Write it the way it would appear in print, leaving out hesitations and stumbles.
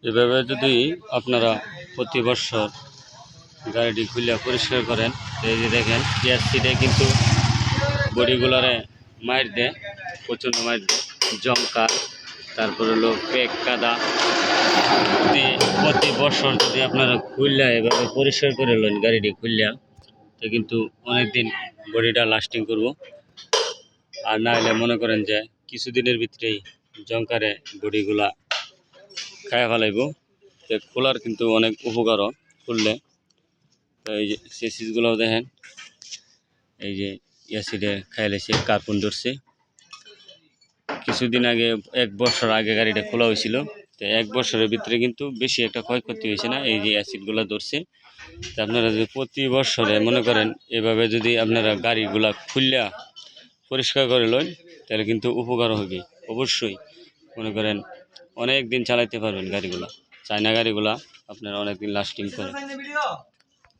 এভাবে যদি আপনারা প্রতি বছর গাড়িটি খুলে পরিষ্কার করেন, এই যে দেখেন পিএসসিটা কিন্তু বডিগুলারে মাইর দেয়, প্রচণ্ড মাইর দেয়, জমকা, তারপর হলো পেক কাদা। প্রতি বছর যদি আপনারা খুললা এভাবে পরিষ্কার করে নেন গাড়িটি খুললা, তো কিন্তু অনেক দিন বডিটা লাস্টিং করব। আর না হলে মনে করেন যে কিছুদিনের ভিতরেই জংকারে বডিগুলা খায়া ফেলাইব। তো খোলার কিন্তু অনেক উপকারও খুললে। তো এই যে সেসিসগুলোও দেখেন, এই যে অ্যাসিডে খাইলেছে, কার্বন ধরছে। কিছুদিন আগে 1 বছর আগে গাড়িটা খোলা হয়েছিল, তো 1 বছরের ভিতরে কিন্তু বেশি একটা ক্ষয়ক্ষতি হয়েছে না, এই যে অ্যাসিডগুলো ধরছে। তো আপনারা যদি প্রতি বছরে মনে করেন এভাবে যদি আপনারা গাড়িগুলা খুললা পরিষ্কার করে লন, তাহলে কিন্তু উপকার হবে। অবশ্যই মনে করেন অনেক দিন চালাইতে পারবেন গাড়িগুলা। চায়না গাড়িগুলা আপনারা অনেক দিন লাস্টিং করে।